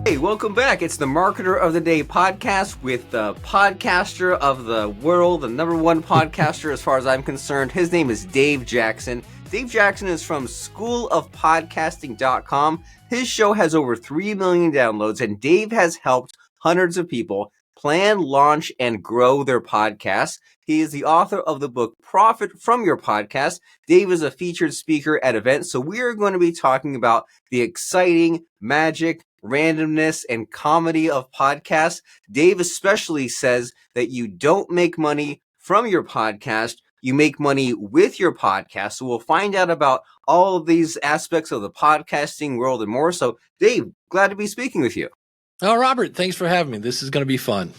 Hey, welcome back. It's the Marketer of the Day podcast with the podcaster of the world, the number one podcaster as far as I'm concerned. His name is Dave Jackson. Dave Jackson is from schoolofpodcasting.com. His show has over 3 million downloads, and Dave has helped hundreds of people plan, launch, and grow their podcasts. He is the author of the book Profit from Your Podcast. Dave is a featured speaker at events, so we are going to be talking about the exciting magic, randomness, and comedy of podcasts. Dave especially says that you don't make money from your podcast, you make money with your podcast. So we'll find out about all of these aspects of the podcasting world and more. So Dave, glad to be speaking with you. Oh, Robert, thanks for having me. This is going to be fun.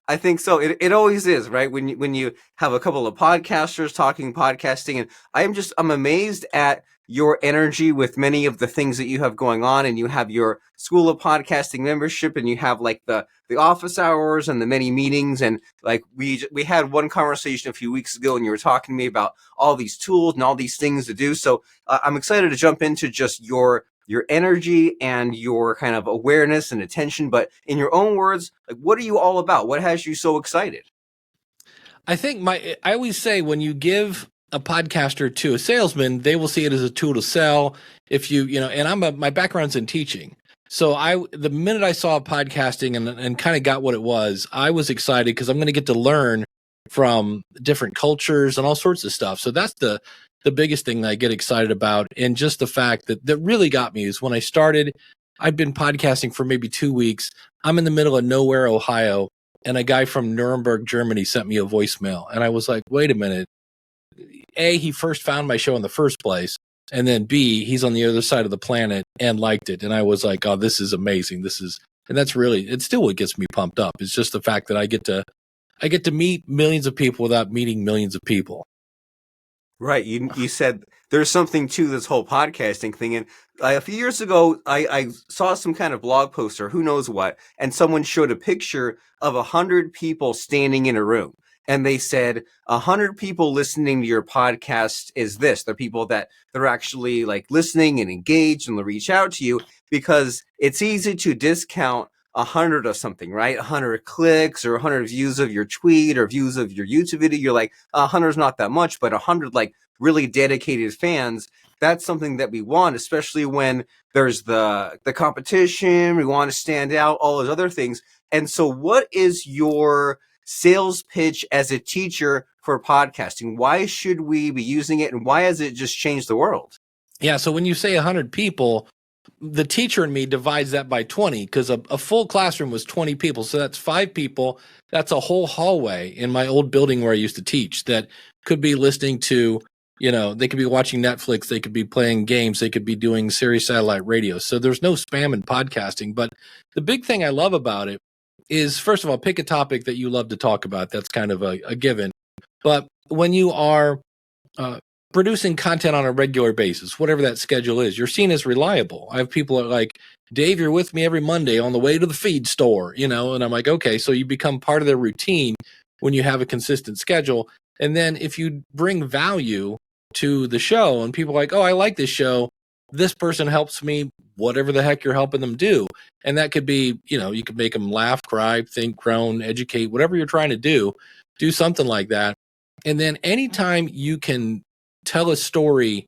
I think so. It always is, right? When you have a couple of podcasters talking podcasting, and I'm amazed at your energy with many of the things that you have going on, and you have your School of Podcasting membership, and you have like the office hours and the many meetings, and like we had one conversation a few weeks ago, and you were talking to me about all these tools and all these things to do. So I'm excited to jump into just your energy and your kind of awareness and attention. But in your own words, like, what are you all about? What has you so excited? I think I always say when you give a podcaster to a salesman, they will see it as a tool to sell. If and my background's in teaching. So the minute I saw podcasting and kind of got what it was, I was excited because I'm going to get to learn from different cultures and all sorts of stuff. So that's the biggest thing that I get excited about. And just the fact that really got me is when I started, I'd been podcasting for maybe 2 weeks. I'm in the middle of nowhere, Ohio, and a guy from Nuremberg, Germany sent me a voicemail. And I was like, wait a minute. A, he first found my show in the first place. And then B, he's on the other side of the planet and liked it. And I was like, oh, this is amazing. And that's really, it's still what gets me pumped up. It's just the fact that I get to meet millions of people without meeting millions of people. Right. You said there's something to this whole podcasting thing. And a few years ago, I saw some kind of blog post or who knows what, and someone showed a picture of 100 people standing in a room. And they said 100 people listening to your podcast is this. They're people that they're actually like listening and engaged and they'll reach out to you, because it's easy to discount 100 of something, right? 100 clicks or 100 views of your tweet or views of your YouTube video. You're like, 100 is not that much, but 100 like really dedicated fans, that's something that we want, especially when there's the competition. We want to stand out, all those other things. And so what is your sales pitch as a teacher for podcasting? Why should we be using it, and why has it just changed the world? Yeah. So when you say 100 people, the teacher in me divides that by 20, because a full classroom was 20 people. So that's 5 people. That's a whole hallway in my old building where I used to teach that could be listening to, they could be watching Netflix. They could be playing games. They could be doing Sirius satellite radio. So there's no spam in podcasting. But the big thing I love about it is, first of all, pick a topic that you love to talk about. That's kind of a given. But when you are producing content on a regular basis, whatever that schedule is, you're seen as reliable. I have people that are like, Dave, you're with me every Monday on the way to the feed store, and I'm like, okay, so you become part of their routine when you have a consistent schedule. And then if you bring value to the show and people are like, oh, I like this show, this person helps me, whatever the heck you're helping them do. And that could be, you could make them laugh, cry, think, groan, educate, whatever you're trying to do something like that. And then anytime you can tell a story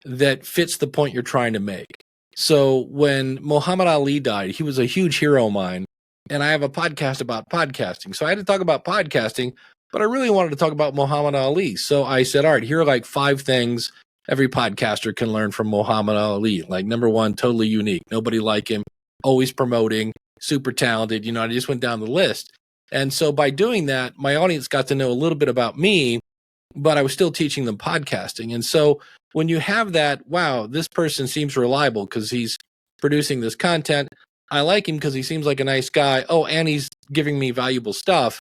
that fits the point you're trying to make. So when Muhammad Ali died, he was a huge hero of mine, and I have a podcast about podcasting. So I had to talk about podcasting, but I really wanted to talk about Muhammad Ali. So I said, all right, here are like 5 things every podcaster can learn from Muhammad Ali. Like, number 1, totally unique. Nobody like him, always promoting, super talented. I just went down the list. And so by doing that, my audience got to know a little bit about me, but I was still teaching them podcasting. And so when you have that, wow, this person seems reliable because he's producing this content. I like him because he seems like a nice guy. Oh, and he's giving me valuable stuff.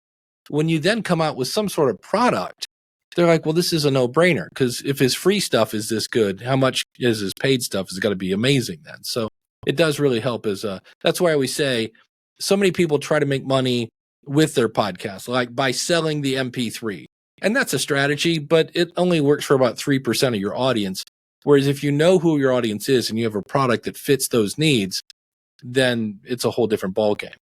When you then come out with some sort of product, they're like, well, this is a no-brainer, because if his free stuff is this good, how much is his paid stuff is got to be amazing then. So it does really help. That's why I always say so many people try to make money with their podcast, like by selling the MP3. And that's a strategy, but it only works for about 3% of your audience. Whereas if you know who your audience is and you have a product that fits those needs, then it's a whole different ballgame.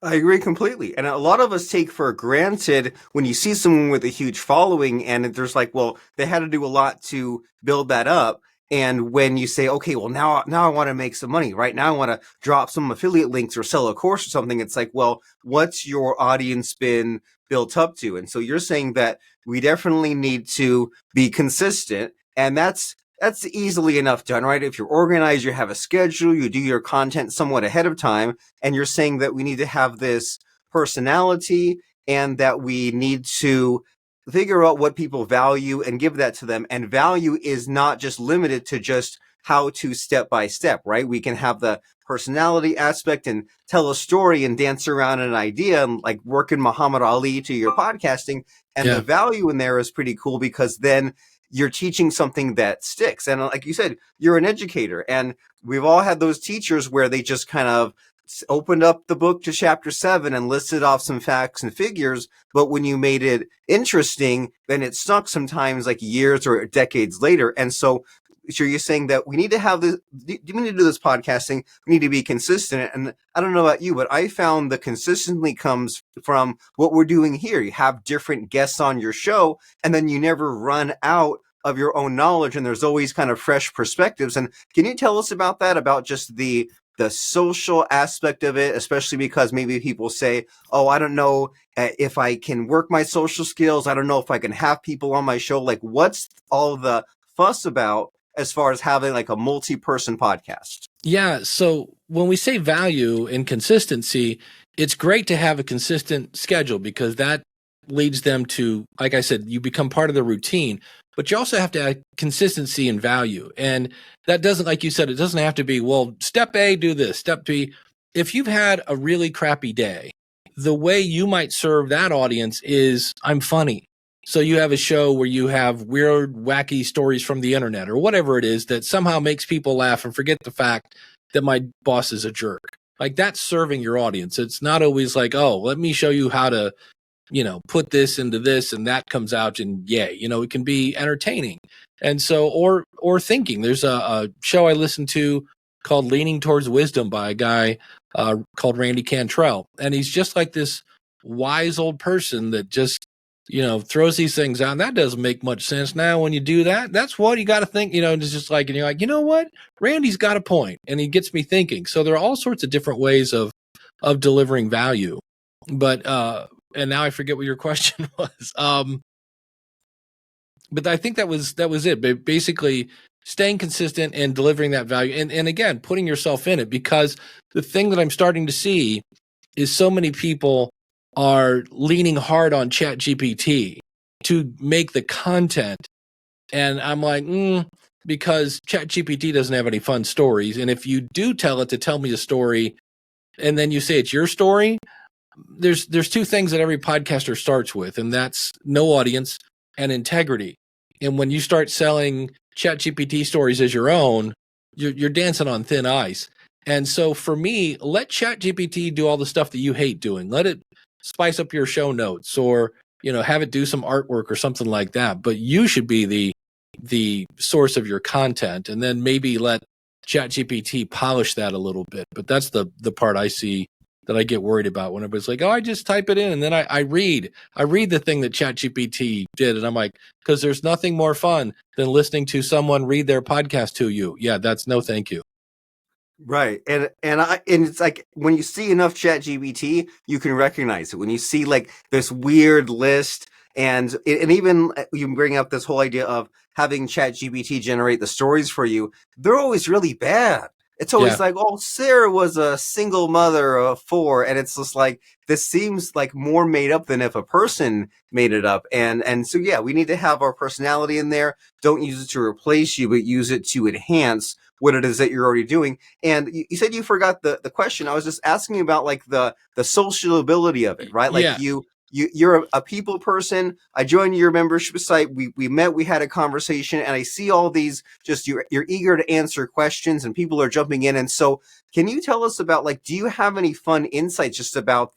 I agree completely. And a lot of us take for granted when you see someone with a huge following and there's like, well, they had to do a lot to build that up. And when you say, okay, well, now I want to make some money, right? Now I want to drop some affiliate links or sell a course or something. It's like, well, what's your audience been built up to? And so you're saying that we definitely need to be consistent. And that's easily enough done, right? If you're organized, you have a schedule, you do your content somewhat ahead of time, and you're saying that we need to have this personality and that we need to figure out what people value and give that to them. And value is not just limited to just how to step by step, right? We can have the personality aspect and tell a story and dance around an idea and like working Muhammad Ali to your podcasting. And the value in there is pretty cool because then you're teaching something that sticks. And like you said, you're an educator. And we've all had those teachers where they just kind of opened up the book to chapter 7 and listed off some facts and figures. But when you made it interesting, then it stuck sometimes like years or decades later. And so you're saying that we need to have this, we need to do this podcasting. We need to be consistent. And I don't know about you, but I found the consistency comes from what we're doing here. You have different guests on your show and then you never run out of your own knowledge and there's always kind of fresh perspectives. And can you tell us about that, about just the social aspect of it, especially because maybe people say, oh, I don't know if I can work my social skills. I don't know if I can have people on my show. Like what's all the fuss about as far as having like a multi-person podcast? Yeah. So when we say value and consistency, it's great to have a consistent schedule because that leads them to, like I said, you become part of the routine, but you also have to have consistency and value. And that doesn't, like you said, it doesn't have to be, well, step A, do this, step B. If you've had a really crappy day, the way you might serve that audience is I'm funny. So you have a show where you have weird, wacky stories from the internet or whatever it is that somehow makes people laugh and forget the fact that my boss is a jerk. Like that's serving your audience. It's not always like, oh, let me show you how to, put this into this and that comes out and yay, it can be entertaining. And so, or thinking. There's a show I listened to called Leaning Towards Wisdom by a guy called Randy Cantrell. And he's just like this wise old person that just, throws these things out. And that doesn't make much sense. Now, when you do that, that's what you got to think, it's just like, and you're like, you know what? Randy's got a point. And he gets me thinking. So there are all sorts of different ways of delivering value. But, and now I forget what your question was. But I think that was it. But basically staying consistent and delivering that value. And again, putting yourself in it, because the thing that I'm starting to see is so many people are leaning hard on ChatGPT to make the content. And I'm like, because ChatGPT doesn't have any fun stories. And if you do tell it to tell me a story and then you say it's your story, there's two things that every podcaster starts with, and that's no audience and integrity. And when you start selling ChatGPT stories as your own, you're dancing on thin ice. And so for me, let ChatGPT do all the stuff that you hate doing. Let it spice up your show notes or, have it do some artwork or something like that. But you should be the source of your content, and then maybe let ChatGPT polish that a little bit. But that's the part I see that I get worried about when everybody's like, oh, I just type it in and then I read the thing that ChatGPT did. And I'm like, because there's nothing more fun than listening to someone read their podcast to you. Yeah, that's no thank you. Right. And it's like when you see enough ChatGPT, you can recognize it. When you see like this weird list and even you bring up this whole idea of having ChatGPT generate the stories for you, they're always really bad. It's always like, oh, Sarah was a single mother of 4. And it's just like, this seems like more made up than if a person made it up. And so, yeah, we need to have our personality in there. Don't use it to replace you, but use it to enhance what it is that you're already doing. And you said you forgot the question. I was just asking about like the social ability of it, right? Like you're a people person. I joined your membership site. We met, we had a conversation, and I see all these just you're eager to answer questions and people are jumping in. And so can you tell us about like, do you have any fun insights just about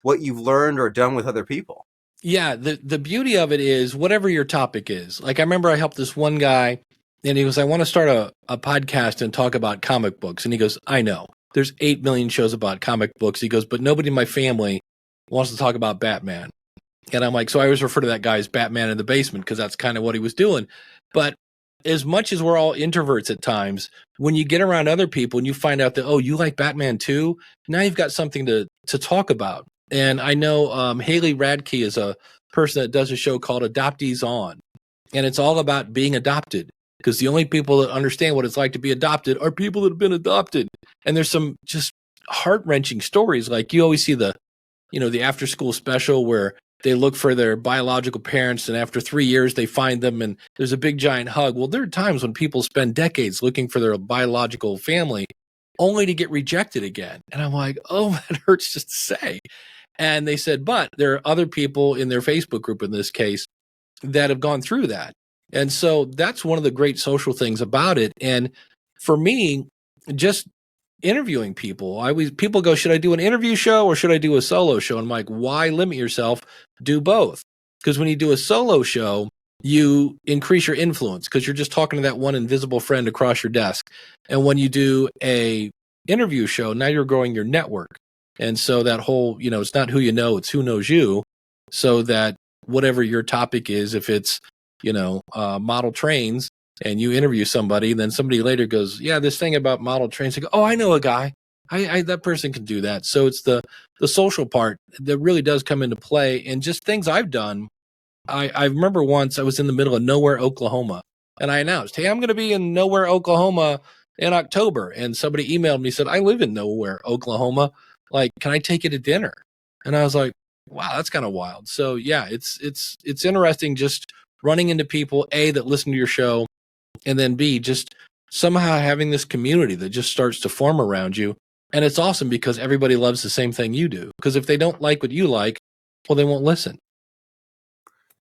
what you've learned or done with other people? Yeah. The beauty of it is whatever your topic is. Like I remember I helped this one guy and he goes, I want to start a podcast and talk about comic books. And he goes, I know. there's 8 million shows about comic books. He goes, but nobody in my family wants to talk about Batman. And I'm like, so I always refer to that guy as Batman in the basement because that's kind of what he was doing. But as much as we're all introverts at times, when you get around other people and you find out that, oh, you like Batman too, now you've got something to talk about. And I know Haley Radke is a person that does a show called Adoptees On. And it's all about being adopted because the only people that understand what it's like to be adopted are people that have been adopted. And there's some just heart-wrenching stories. Like you always see the after school special where they look for their biological parents and after 3 years they find them and there's a big giant hug. Well, there are times when people spend decades looking for their biological family only to get rejected again. And I'm like, oh, that hurts just to say. And they said, but there are other people in their Facebook group in this case that have gone through that. And so that's one of the great social things about it. And for me, just interviewing people, people go, should I do an interview show or should I do a solo show? And I'm like, why limit yourself? Do both. Because when you do a solo show, you increase your influence because you're just talking to that one invisible friend across your desk. And when you do a interview show, now you're growing your network. And so that whole, it's not who you know, it's who knows you. So that whatever your topic is, if it's, model trains, and you interview somebody, then somebody later goes, yeah, this thing about model trains. They go, oh, I know a guy. I that person can do that. So it's the social part that really does come into play. And just things I've done. I remember once I was in the middle of nowhere, Oklahoma, and I announced, hey, I'm going to be in nowhere, Oklahoma in October. And somebody emailed me, said, I live in nowhere, Oklahoma. Like, can I take you to dinner? And I was like, wow, that's kind of wild. So yeah, it's interesting just running into people, A, that listen to your show, and then B, just somehow having this community that just starts to form around you. And it's awesome because everybody loves the same thing you do. Because if they don't like what you like, well, they won't listen.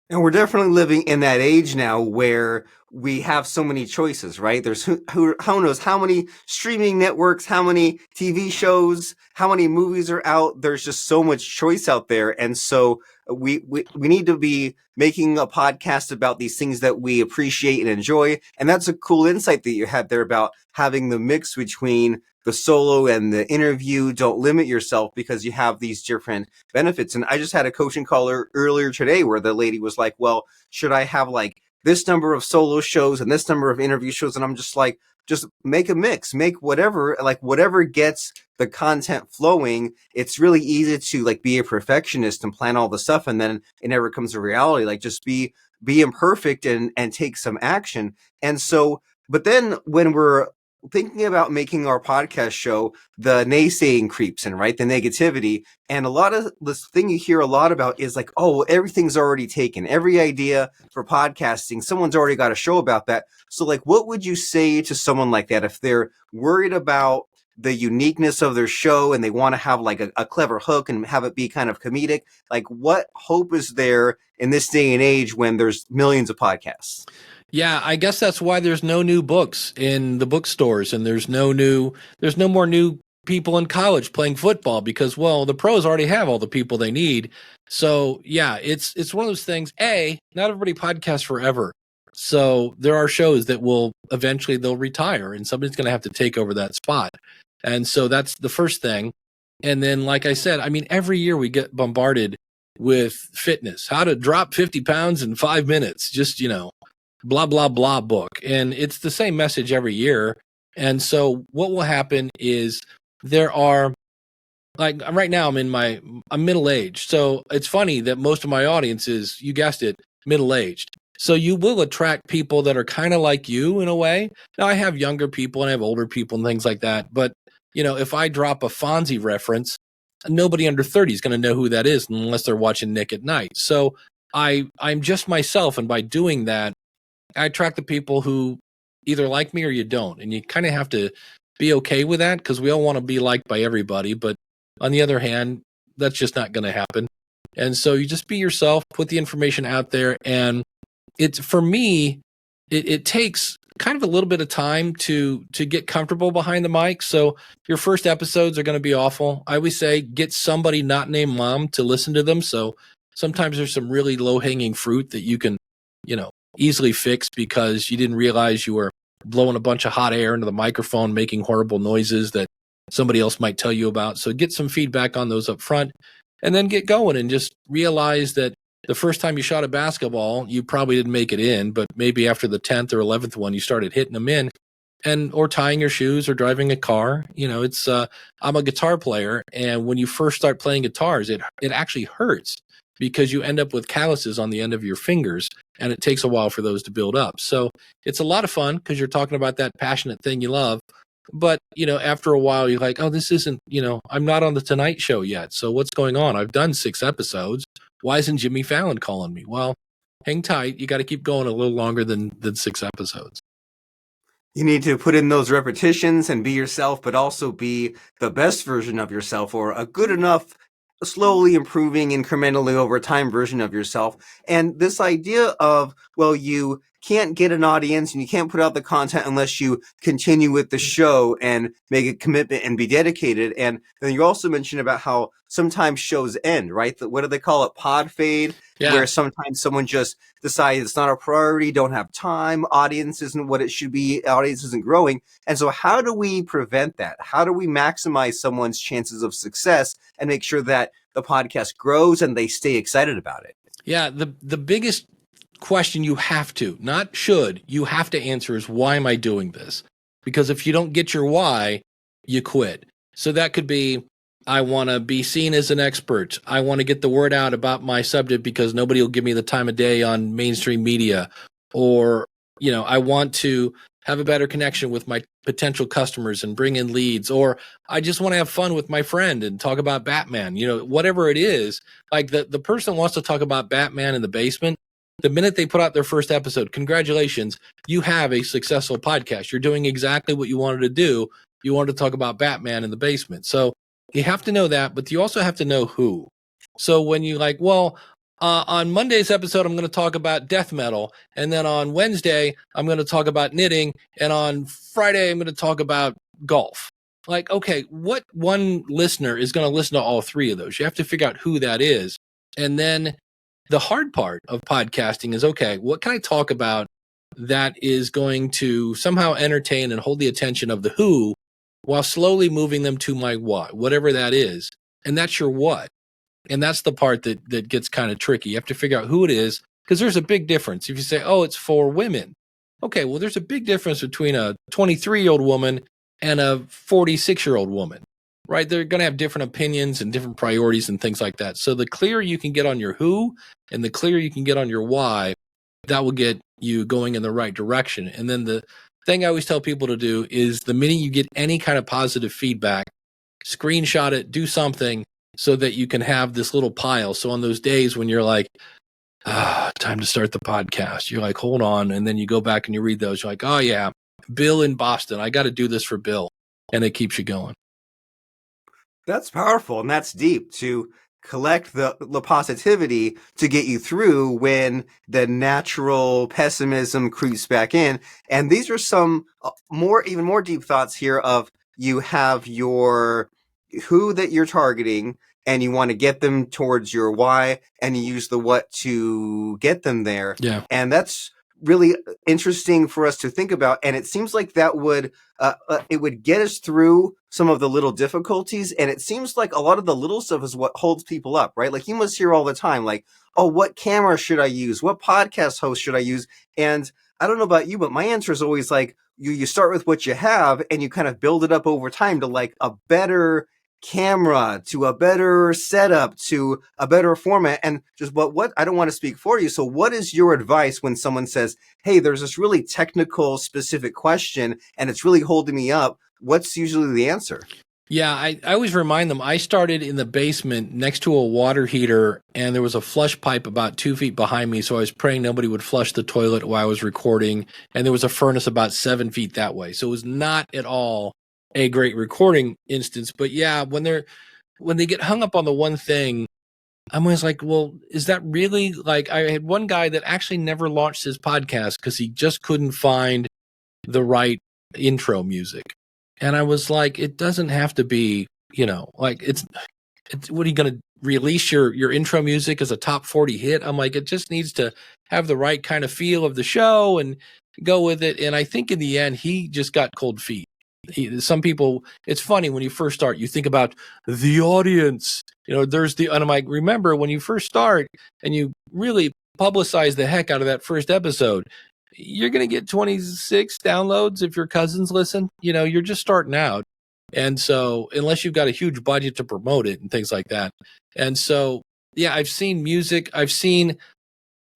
And we're definitely living in that age now where we have so many choices, right? There's who knows how many streaming networks, how many TV shows, how many movies are out. There's just so much choice out there. And so we need to be making a podcast about these things that we appreciate and enjoy. And that's a cool insight that you had there about having the mix between the solo and the interview. Don't limit yourself because you have these different benefits. And I just had a coaching call earlier today where the lady was like, well, should I have like this number of solo shows and this number of interview shows? And I'm just like, just make a mix, make whatever gets the content flowing. It's really easy to like be a perfectionist and plan all the stuff. And then it never comes to reality. Like just be imperfect and take some action. And so, but then when we're thinking about making our podcast show, the naysaying creeps in, right? The negativity. And a lot of this thing you hear a lot about is like, oh, everything's already taken. Every idea for podcasting, someone's already got a show about that. So like, what would you say to someone like that if they're worried about the uniqueness of their show and they want to have like a clever hook and have it be kind of comedic? Like, what hope is there in this day and age when there's millions of podcasts? Yeah, I guess that's why there's no new books in the bookstores and there's no more new people in college playing football because, well, the pros already have all the people they need. So yeah, it's one of those things. Not everybody podcasts forever. So there are shows that will eventually they'll retire and somebody's going to have to take over that spot. And so that's the first thing. And then, like I said, I mean, every year we get bombarded with fitness, how to drop 50 pounds in 5 minutes, just, blah, blah, blah book. And it's the same message every year. And so what will happen is there are, like right now I'm middle-aged. So it's funny that most of my audience is, you guessed it, middle-aged. So you will attract people that are kind of like you in a way. Now I have younger people and I have older people and things like that. But, if I drop a Fonzie reference, nobody under 30 is going to know who that is unless they're watching Nick at Night. So I'm just myself. And by doing that, I attract the people who either like me or you don't. And you kind of have to be okay with that because we all want to be liked by everybody. But on the other hand, that's just not going to happen. And so you just be yourself, put the information out there. And it's, for me, it takes kind of a little bit of time to get comfortable behind the mic. So your first episodes are going to be awful. I always say get somebody not named Mom to listen to them. So sometimes there's some really low hanging fruit that you can, easily fix because you didn't realize you were blowing a bunch of hot air into the microphone, making horrible noises that somebody else might tell you about. So get some feedback on those up front and then get going and just realize that the first time you shot a basketball, you probably didn't make it in, but maybe after the 10th or 11th one, you started hitting them in or tying your shoes or driving a car. It's, I'm a guitar player. And when you first start playing guitars, it actually hurts because you end up with calluses on the end of your fingers and it takes a while for those to build up. So it's a lot of fun because you're talking about that passionate thing you love. But, after a while, you're like, oh, this isn't, I'm not on the Tonight Show yet. So what's going on? I've done 6 episodes. Why isn't Jimmy Fallon calling me? Well, hang tight. You got to keep going a little longer than 6 episodes. You need to put in those repetitions and be yourself, but also be the best version of yourself, or a good enough, slowly improving incrementally over time version of yourself. And this idea of, well, you can't get an audience and you can't put out the content unless you continue with the show and make a commitment and be dedicated. And then you also mentioned about how sometimes shows end, right? What do they call it? Pod fade, Yeah. Where sometimes someone just decides it's not a priority, don't have time, audience isn't what it should be, audience isn't growing. And so how do we prevent that? How do we maximize someone's chances of success and make sure that the podcast grows and they stay excited about it? Yeah, the biggest question you have to, not should, you have to answer is, why am I doing this? Because if you don't get your why, you quit. So that could be, I want to be seen as an expert. I want to get the word out about my subject because nobody will give me the time of day on mainstream media. Or, I want to have a better connection with my potential customers and bring in leads. Or I just want to have fun with my friend and talk about Batman. Whatever it is, like the person that wants to talk about Batman in the basement, the minute they put out their first episode, congratulations, you have a successful podcast. You're doing exactly what you wanted to do. You wanted to talk about Batman in the basement. So you have to know that, but you also have to know who. So when you on Monday's episode, I'm going to talk about death metal. And then on Wednesday, I'm going to talk about knitting. And on Friday, I'm going to talk about golf. Like, okay, what one listener is going to listen to all 3 of those? You have to figure out who that is. And then the hard part of podcasting is, okay, what can I talk about that is going to somehow entertain and hold the attention of the who while slowly moving them to my what, whatever that is. And that's your what. And that's the part that gets kind of tricky. You have to figure out who it is, because there's a big difference. If you say, oh, it's for women. Okay, well, there's a big difference between a 23-year-old woman and a 46-year-old woman, right? They're going to have different opinions and different priorities and things like that. So the clearer you can get on your who and the clearer you can get on your why, that will get you going in the right direction. And then the thing I always tell people to do is, the minute you get any kind of positive feedback, screenshot it, do something so that you can have this little pile. So on those days when you're like, time to start the podcast, you're like, hold on. And then you go back and you read those. You're like, oh yeah, Bill in Boston. I got to do this for Bill. And it keeps you going. That's powerful, and that's deep, to collect the positivity to get you through when the natural pessimism creeps back in. And these are some even more deep thoughts here of, you have your who that you're targeting and you want to get them towards your why, and you use the what to get them there. Yeah. And that's really interesting for us to think about. And it seems like that would it would get us through some of the little difficulties. And it seems like a lot of the little stuff is what holds people up, right? Like, you must hear all the time, like, oh, what camera should I use? What podcast host should I use? And I don't know about you, but my answer is always like, you start with what you have and you kind of build it up over time to like a better camera, to a better setup, to a better format. And just what I don't want to speak for you. So what is your advice when someone says, hey, there's this really technical specific question and it's really holding me up? What's usually the answer? Yeah, I always remind them, I started in the basement next to a water heater, and there was a flush pipe about 2 feet behind me. So I was praying nobody would flush the toilet while I was recording. And there was a furnace about 7 feet that way. So it was not at all a great recording instance. But yeah, when they get hung up on the one thing, I'm always like, well, is that really, like, I had one guy that actually never launched his podcast because he just couldn't find the right intro music. And I was like, it doesn't have to be, like, it's what are you going to release your intro music as a top 40 hit? I'm like, it just needs to have the right kind of feel of the show and go with it. And I think in the end, he just got cold feet. Some people, it's funny when you first start, you think about the audience. There's and I'm like, remember when you first start and you really publicize the heck out of that first episode, you're going to get 26 downloads if your cousins listen. You're just starting out. And so, unless you've got a huge budget to promote it and things like that. And so, yeah, I've seen music. I've seen,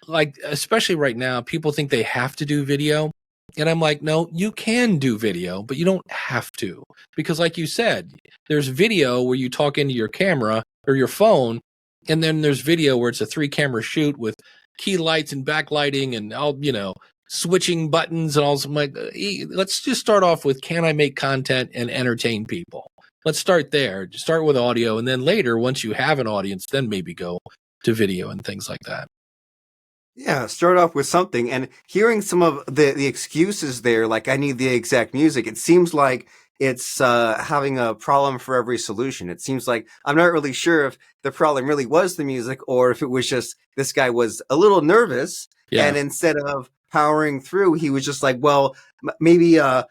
like, especially right now, people think they have to do video. And I'm like, no, you can do video, but you don't have to. Because like you said, there's video where you talk into your camera or your phone, and then there's video where it's a 3-camera shoot with key lights and backlighting and all, switching buttons and all. I'm like, let's just start off with, can I make content and entertain people? Let's start there. Just start with audio, and then later, once you have an audience, then maybe go to video and things like that. Yeah, start off with something. And hearing some of the excuses there, like I need the exact music, it seems like it's having a problem for every solution. It seems like I'm not really sure if the problem really was the music or if it was just this guy was a little nervous. Yeah. And instead of powering through, he was just like, well, maybe the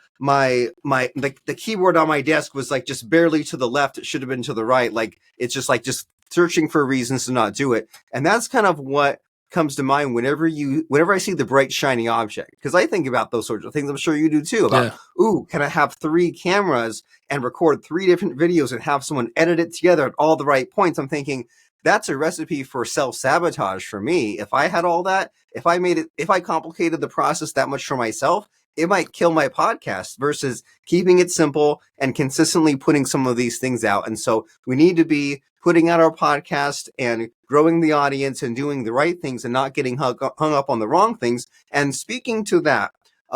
keyboard on my desk was like just barely to the left. It should have been to the right. Like it's just searching for reasons to not do it. And that's kind of what comes to mind whenever I see the bright shiny object, because I think about those sorts of things. I'm sure you do too. About, ooh, can I have 3 cameras and record 3 different videos and have someone edit it together at all the right points? I'm thinking that's a recipe for self-sabotage for me. If I had all that, if I complicated the process that much for myself, it might kill my podcast versus keeping it simple and consistently putting some of these things out. And so we need to be putting out our podcast and growing the audience and doing the right things and not getting hung up on the wrong things. And speaking to that,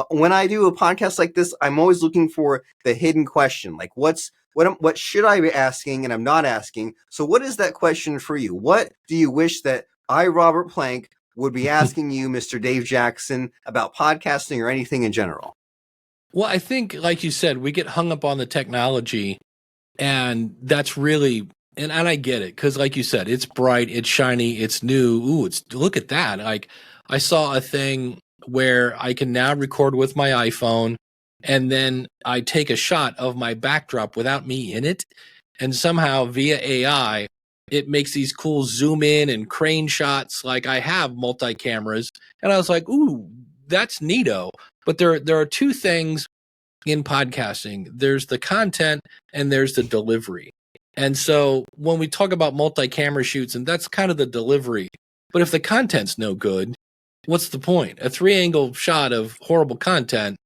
when I do a podcast like this, I'm always looking for the hidden question. Like what should I be asking and I'm not asking? So what is that question for you? What do you wish that I, Robert Plank, would be asking you, Mr. Dave Jackson, about podcasting or anything in general? Well, I think, like you said, we get hung up on the technology, and that's really, and I get it, because like you said, it's bright, it's shiny, it's new. Ooh, look at that. Like, I saw a thing where I can now record with my iPhone, and then I take a shot of my backdrop without me in it, and somehow via AI, it makes these cool zoom in and crane shots. Like, I have multi cameras, and I was like, ooh, that's neato. But there are 2 things in podcasting. There's the content and there's the delivery. And so when we talk about multi-camera shoots, and that's kind of the delivery, but if the content's no good, what's the point? A 3-angle shot of horrible content,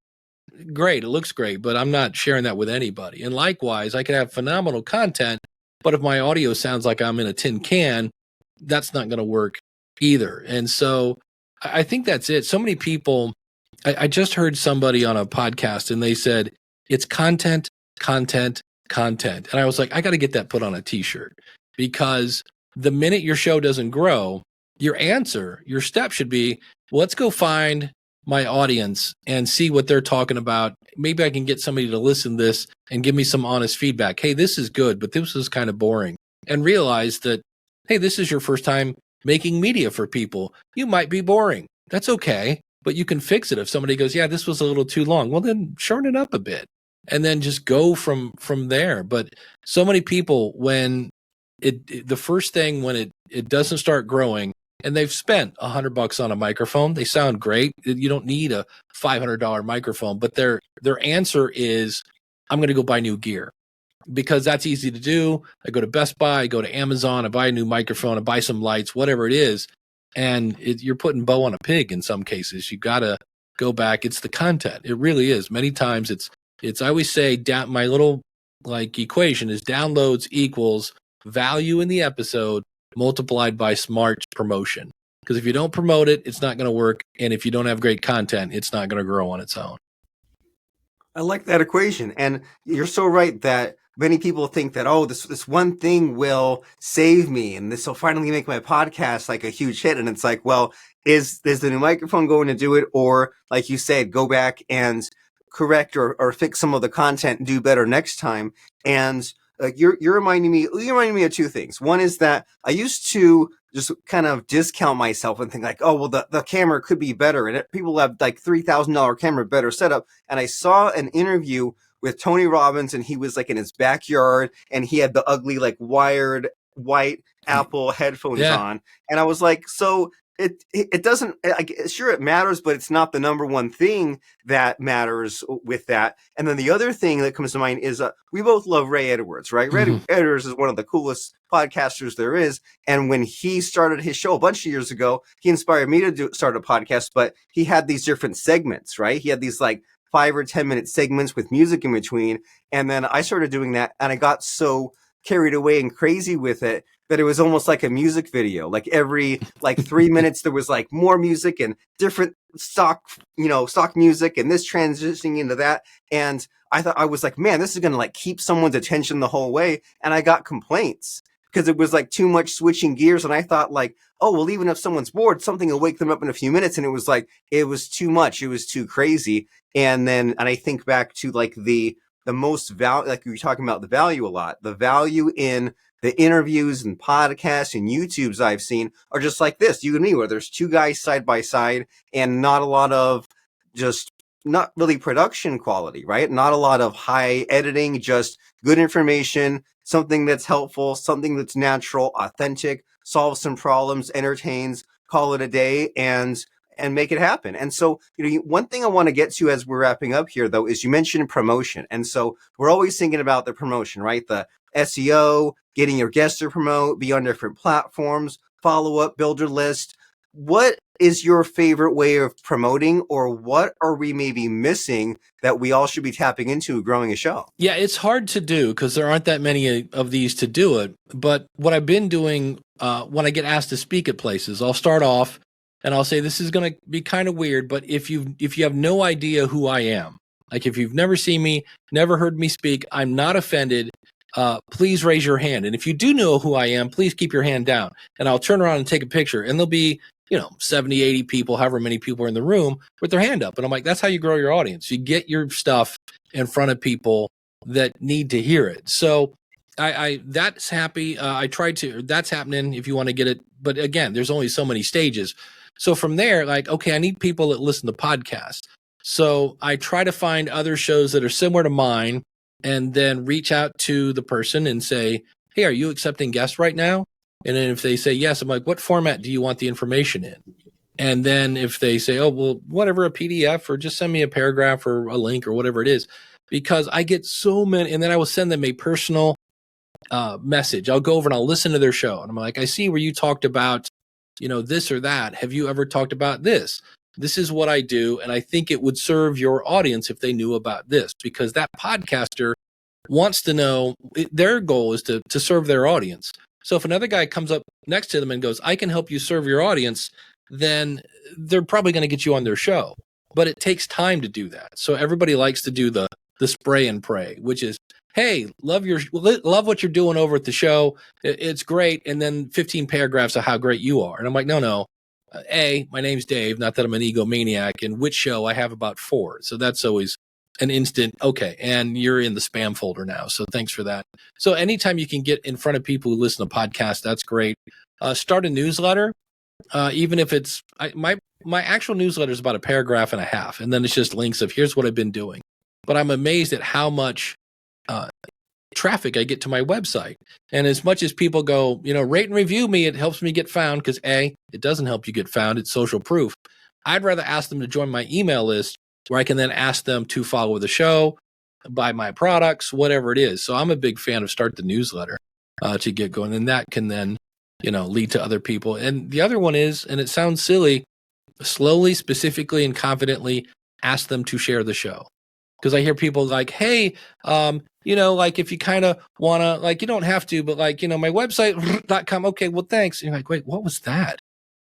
great, it looks great, but I'm not sharing that with anybody. And likewise, I could have phenomenal content, but if my audio sounds like I'm in a tin can, that's not going to work either. And so I think that's it. So many people, I just heard somebody on a podcast and they said, it's content, content, content. And I was like, I got to get that put on a t-shirt, because the minute your show doesn't grow, your step should be, let's go find my audience and see what they're talking about. Maybe I can get somebody to listen to this and give me some honest feedback. Hey, this is good, but this is kind of boring. And realize that, hey, this is your first time making media for people. You might be boring. That's okay. But you can fix it if somebody goes, yeah, this was a little too long. Well, then shorten it up a bit and then just go from there. But so many people, when the first thing, when it doesn't start growing, and they've spent $100 on a microphone, they sound great. You don't need a $500 microphone, but their answer is, I'm going to go buy new gear, because that's easy to do. I go to Best Buy, I go to Amazon, I buy a new microphone, I buy some lights, whatever it is. And you're putting bow on a pig in some cases. You got to go back. It's the content. It really is. Many times it's I always say, my little equation is downloads equals value in the episode multiplied by smart promotion. Because if you don't promote it, it's not going to work. And if you don't have great content, it's not going to grow on its own. I like that equation. And you're so right that many people think that, oh, this one thing will save me and this will finally make my podcast like a huge hit. And it's like, well, is the new microphone going to do it? Or like you said, go back and correct or fix some of the content and do better next time. And you're reminding me of 2 things. One is that I used to just kind of discount myself and think like, oh, well, the camera could be better. And people have like $3,000 camera, better setup. And I saw an interview with Tony Robbins, and he was like in his backyard, and he had the ugly like wired white Apple headphones Yeah. on, and I was like, so it doesn't, sure it matters, but it's not the number one thing that matters with that. And then the other thing that comes to mind is we both love Ray Edwards, right? Ray Edwards is one of the coolest podcasters there is. And when he started his show a bunch of years ago, he inspired me to start a podcast, but he had these different segments, right? He had these like 5 or 10 minute segments with music in between. And then I started doing that, and I got so carried away and crazy with it that it was almost like a music video. Like every like 3 minutes there was like more music and different stock music, and this transitioning into that. And I was like, man, this is gonna like keep someone's attention the whole way. And I got complaints because it was like too much switching gears. And I thought like, oh well, even if someone's bored, something will wake them up in a few minutes. And it was like, it was too much. It was too crazy. And I think back to like the most value, like we were talking about the value a lot, the value in the interviews and podcasts and YouTubes I've seen are just like this, you and me, where there's two guys side by side and not a lot of just not really production quality, right? Not a lot of high editing, just good information, something that's helpful, something that's natural, authentic, solves some problems, entertains, call it a day, and make it happen. And so, one thing I want to get to as we're wrapping up here, though, is you mentioned promotion. And so we're always thinking about the promotion, right? The SEO, getting your guests to promote, be on different platforms, follow up, build your list. What is your favorite way of promoting, or what are we maybe missing that we all should be tapping into growing a show? Yeah, it's hard to do because there aren't that many of these to do it. But what I've been doing when I get asked to speak at places, I'll start off and I'll say, this is going to be kind of weird, but if you have no idea who I am, like if you've never seen me, never heard me speak, I'm not offended. Please raise your hand. And if you do know who I am, please keep your hand down. And I'll turn around and take a picture. And there'll be, 70, 80 people, however many people are in the room with their hand up. And I'm like, that's how you grow your audience. You get your stuff in front of people that need to hear it. So that's happy. That's happening if you want to get it. But again, there's only so many stages. So from there, like, okay, I need people that listen to podcasts. So I try to find other shows that are similar to mine and then reach out to the person and say, hey, are you accepting guests right now? And then if they say yes, I'm like, what format do you want the information in? And then if they say, oh, well, whatever, a PDF, or just send me a paragraph or a link or whatever it is, because I get so many, and then I will send them a personal message. I'll go over and I'll listen to their show. And I'm like, I see where you talked about, this or that. Have you ever talked about this? This is what I do. And I think it would serve your audience if they knew about this, because that podcaster wants to know, their goal is to serve their audience. So if another guy comes up next to them and goes, I can help you serve your audience, then they're probably going to get you on their show. But it takes time to do that. So everybody likes to do the spray and pray, which is, hey, love what you're doing over at the show. It's great. And then 15 paragraphs of how great you are. And I'm like, no. My name's Dave. Not that I'm an egomaniac. And which show? I have about 4. So that's always an instant, okay, and you're in the spam folder now. So thanks for that. So anytime you can get in front of people who listen to podcasts, that's great. Start a newsletter, even if it's my actual newsletter is about a paragraph and a half, and then it's just links of here's what I've been doing. But I'm amazed at how much traffic I get to my website. And as much as people go, rate and review me, it helps me get found, because it doesn't help you get found. It's social proof. I'd rather ask them to join my email list, where I can then ask them to follow the show, buy my products, whatever it is. So I'm a big fan of start the newsletter to get going. And that can then, lead to other people. And the other one is, and it sounds silly, slowly, specifically, and confidently ask them to share the show. Because I hear people like, hey, like if you kind of want to, like, you don't have to, but like, my website.com. Okay, well, thanks. And you're like, wait, what was that?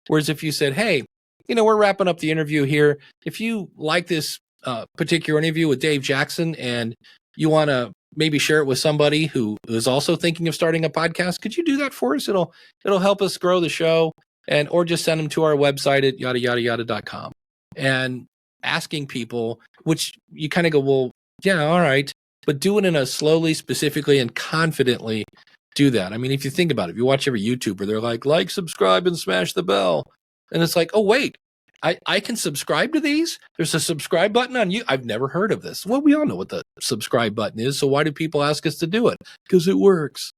Whereas if you said, hey, we're wrapping up the interview here. If you like this particular interview with Dave Jackson and you want to maybe share it with somebody who is also thinking of starting a podcast, could you do that for us? It'll help us grow the show, or just send them to our website at yada.com. And asking people, which you kind of go, well, yeah, all right, but do it in a slowly, specifically, and confidently do that. I mean, if you think about it, if you watch every YouTuber, they're like, subscribe, and smash the bell. And it's like, oh, wait, I can subscribe to these. There's a subscribe button on you. I've never heard of this. Well, we all know what the subscribe button is. So why do people ask us to do it? Because it works.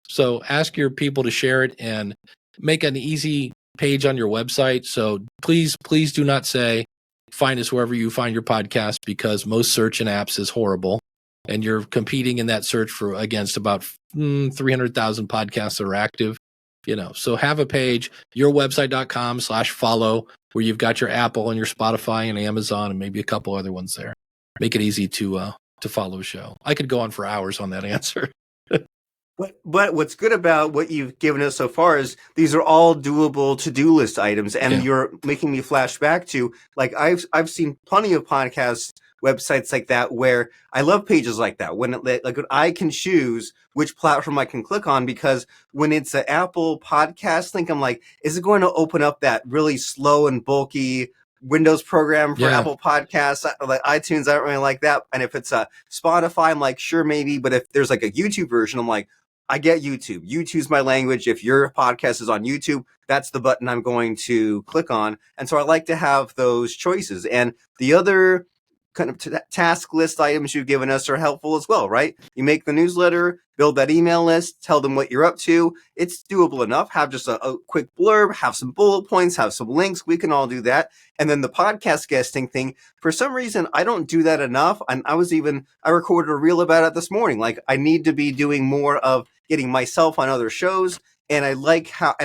So ask your people to share it and make an easy page on your website. So please do not say, find us wherever you find your podcast, because most search in apps is horrible. And you're competing in that search against about 300,000 podcasts that are active. So have a page, yourwebsite.com/follow, where you've got your Apple and your Spotify and Amazon and maybe a couple other ones there. Make it easy to follow a show. I could go on for hours on that answer. But what's good about what you've given us so far is these are all doable to-do list items, and you're making me flash back to, like, I've seen plenty of podcast websites like that where I love pages like that when I can choose which platform I can click on, because when it's an Apple podcast link, I'm like, is it going to open up that really slow and bulky Windows program for Apple Podcasts? Like iTunes, I don't really like that. And if it's a Spotify, I'm like, sure, maybe. But if there's like a YouTube version, I'm like, I get YouTube. YouTube's my language. If your podcast is on YouTube, that's the button I'm going to click on. And so I like to have those choices. And the other kind of task list items you've given us are helpful as well, right? You make the newsletter, build that email list, tell them what you're up to. It's doable enough. Have just a quick blurb, have some bullet points, have some links. We can all do that. And then the podcast guesting thing, for some reason, I don't do that enough. And I recorded a reel about it this morning. Like, I need to be doing more of getting myself on other shows. And I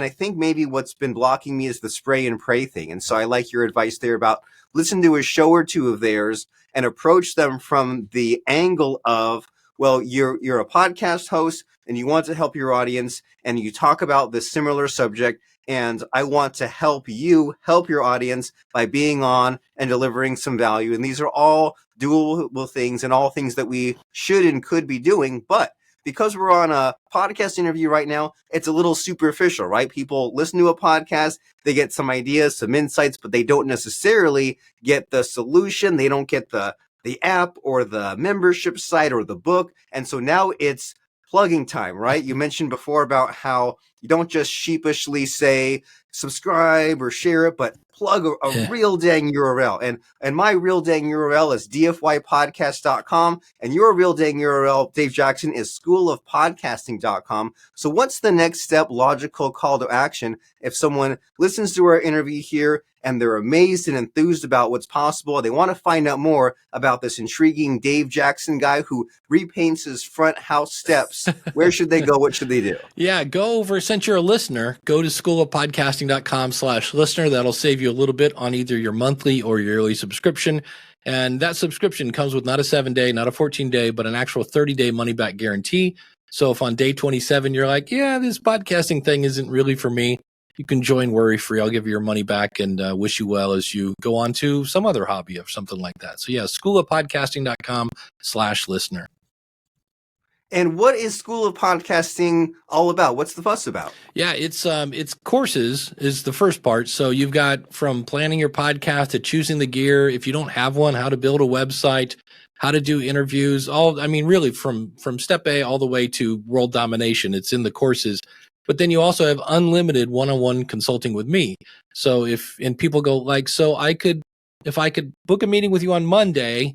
think maybe what's been blocking me is the spray and pray thing. And so I like your advice there about listen to a show or two of theirs and approach them from the angle of, well, you're a podcast host and you want to help your audience and you talk about this similar subject, and I want to help you help your audience by being on and delivering some value. And these are all doable things and all things that we should and could be doing. But because we're on a podcast interview right now, it's a little superficial, right? People listen to a podcast, they get some ideas, some insights, but they don't necessarily get the solution. They don't get the app or the membership site or the book. And so now it's plugging time, right? You mentioned before about how you don't just sheepishly say subscribe or share it, but plug a real dang URL. And my real dang URL is dfypodcast.com. And your real dang URL, Dave Jackson, is schoolofpodcasting.com. So what's the next step, logical call to action if someone listens to our interview here and they're amazed and enthused about what's possible? They want to find out more about this intriguing Dave Jackson guy who repaints his front house steps. Where should they go? What should they do? Yeah, go over, since you're a listener, go to schoolofpodcasting.com/listener. That'll save you a little bit on either your monthly or yearly subscription. And that subscription comes with not a 7-day, not a 14-day, but an actual 30-day money-back guarantee. So if on day 27 you're like, yeah, this podcasting thing isn't really for me, you can join worry-free. I'll give you your money back and wish you well as you go on to some other hobby or something like that. So yeah, schoolofpodcasting.com/listener. And what is School of Podcasting all about? What's the fuss about? Yeah, it's courses is the first part. So you've got from planning your podcast to choosing the gear. If you don't have one, how to build a website, how to do interviews, really from step A all the way to world domination. It's in the courses. But then you also have unlimited one-on-one consulting with me. So if people go like, so if I could book a meeting with you on Monday,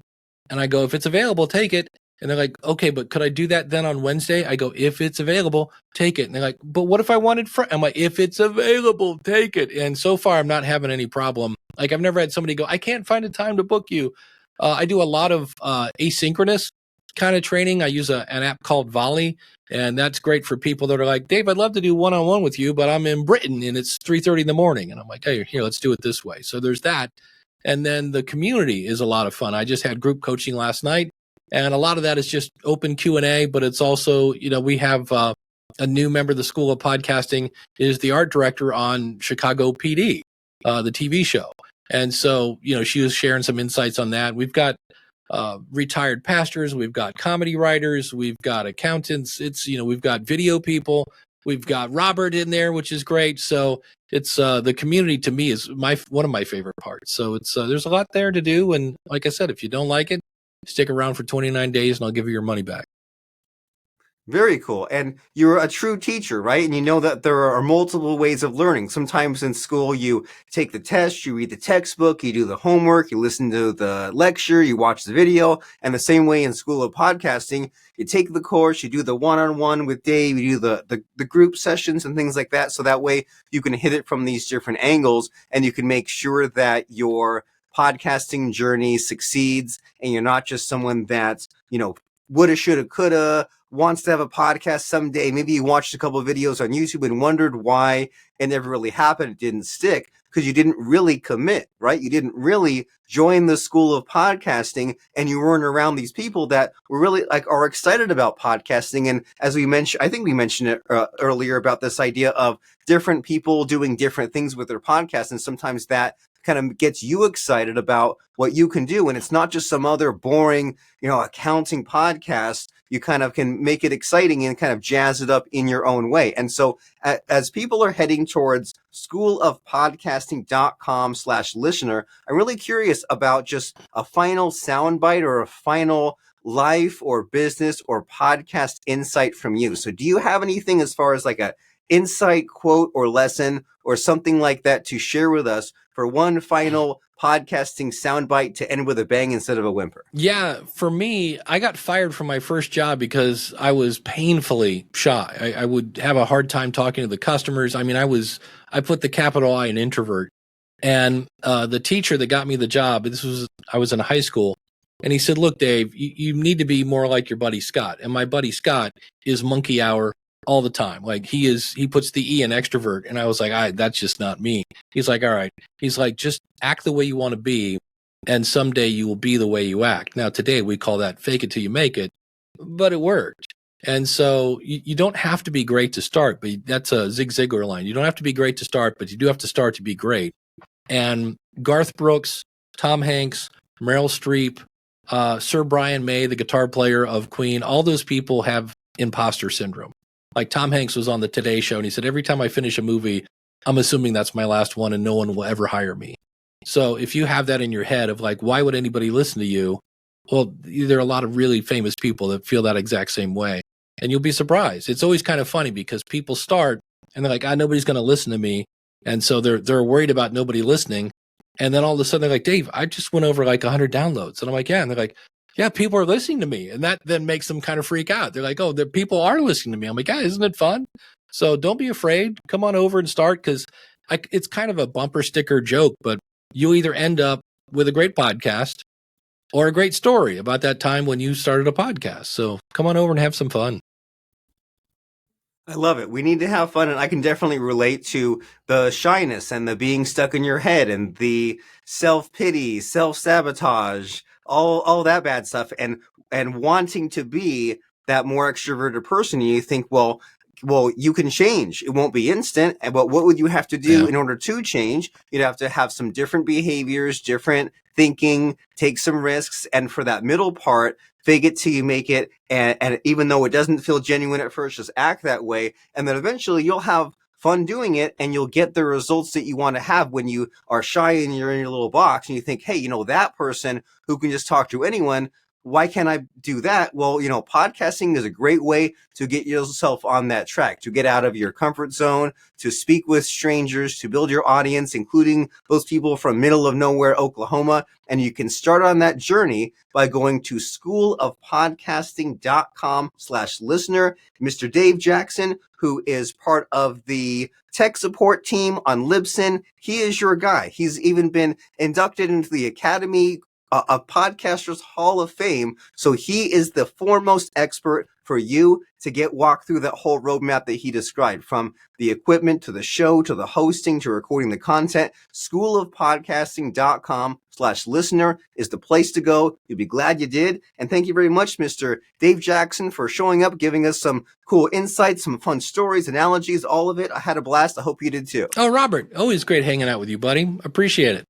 and I go, if it's available, take it. And they're like, okay, but could I do that then on Wednesday? I go, if it's available, take it. And they're like, but what if I wanted I'm like, if it's available, take it. And so far, I'm not having any problem. Like, I've never had somebody go, I can't find a time to book you. I do a lot of asynchronous kind of training. I use an app called Volley, and that's great for people that are like, Dave, I'd love to do one-on-one with you, but I'm in Britain and it's 3:30 in the morning. And I'm like, hey, here, let's do it this way. So there's that. And then the community is a lot of fun. I just had group coaching last night. And a lot of that is just open Q&A, but it's also, we have a new member of the School of Podcasting is the art director on Chicago PD, the TV show. And so, she was sharing some insights on that. We've got retired pastors, we've got comedy writers, we've got accountants. We've got video people, we've got Robert in there, which is great. So it's the community to me is one of my favorite parts. So it's there's a lot there to do. And like I said, if you don't like it, stick around for 29 days and I'll give you your money back. Very cool. And you're a true teacher, right? And you know that there are multiple ways of learning. Sometimes in school, you take the test, you read the textbook, you do the homework, you listen to the lecture, you watch the video. And the same way in School of Podcasting, you take the course, you do the one-on-one with Dave, you do the group sessions and things like that. So that way you can hit it from these different angles and you can make sure that your podcasting journey succeeds and you're not just someone that's, woulda, shoulda, coulda, wants to have a podcast someday. Maybe you watched a couple of videos on YouTube and wondered why it never really happened. It didn't stick because you didn't really commit, right? You didn't really join the school of podcasting and you weren't around these people that were really are excited about podcasting. And as we mentioned, I think we mentioned it earlier about this idea of different people doing different things with their podcast. And sometimes that kind of gets you excited about what you can do. And it's not just some other boring, accounting podcast. You kind of can make it exciting and kind of jazz it up in your own way. And so as people are heading towards schoolofpodcasting.com/listener, I'm really curious about just a final soundbite or a final life or business or podcast insight from you. So do you have anything as far as like a insight quote or lesson or something like that to share with us for one final podcasting soundbite to end with a bang instead of a whimper? Yeah, for me, I got fired from my first job because I was painfully shy. I would have a hard time talking to the customers. I mean, I put the capital I in introvert. And the teacher that got me the job, I was in high school, and he said, "Look, Dave, you need to be more like your buddy Scott." And my buddy Scott is monkey hour all the time. Like he puts the E in extrovert. And I was like, that's just not me. He's like, all right. He's like, just act the way you want to be. And someday you will be the way you act. Now, today we call that fake it till you make it, but it worked. And so you don't have to be great to start, but that's a Zig Ziglar line. You don't have to be great to start, but you do have to start to be great. And Garth Brooks, Tom Hanks, Meryl Streep, Sir Brian May, the guitar player of Queen, all those people have imposter syndrome. Like Tom Hanks was on the Today Show and he said, every time I finish a movie, I'm assuming that's my last one and no one will ever hire me. So if you have that in your head of like, why would anybody listen to you? Well, there are a lot of really famous people that feel that exact same way. And you'll be surprised. It's always kind of funny because people start and they're like, nobody's going to listen to me. And so they're worried about nobody listening. And then all of a sudden they're like, Dave, I just went over like 100 downloads. And I'm like, yeah. And they're like, yeah, people are listening to me. And that then makes them kind of freak out. They're like, oh, the people are listening to me. I'm like, yeah, isn't it fun? So don't be afraid. Come on over and start because it's kind of a bumper sticker joke, but you'll either end up with a great podcast or a great story about that time when you started a podcast. So come on over and have some fun. I love it. We need to have fun, and I can definitely relate to the shyness and the being stuck in your head and the self-pity, self-sabotage, all that bad stuff, and wanting to be that more extroverted person. And you think, well, you can change. It won't be instant, but what would you have to do in order to change? You'd have to have some different behaviors, different thinking, take some risks, and for that middle part, fake it till you make it. And even though it doesn't feel genuine at first, just act that way. And then eventually you'll have fun doing it and you'll get the results that you want to have when you are shy and you're in your little box and you think, hey, that person who can just talk to anyone, why can't I do that? Well, podcasting is a great way to get yourself on that track, to get out of your comfort zone, to speak with strangers, to build your audience, including those people from middle of nowhere, Oklahoma. And you can start on that journey by going to schoolofpodcasting.com/listener. Mr. Dave Jackson, who is part of the tech support team on Libsyn, he is your guy. He's even been inducted into the Academy of Podcasters Hall of Fame. So he is the foremost expert for you to walk through that whole roadmap that he described, from the equipment to the show to the hosting to recording the content. Schoolofpodcasting.com/listener is the place to go. You'll be glad you did. And thank you very much, Mr. Dave Jackson, for showing up, giving us some cool insights, some fun stories, analogies, all of it. I had a blast. I hope you did too. Oh, Robert, always great hanging out with you, buddy. Appreciate it.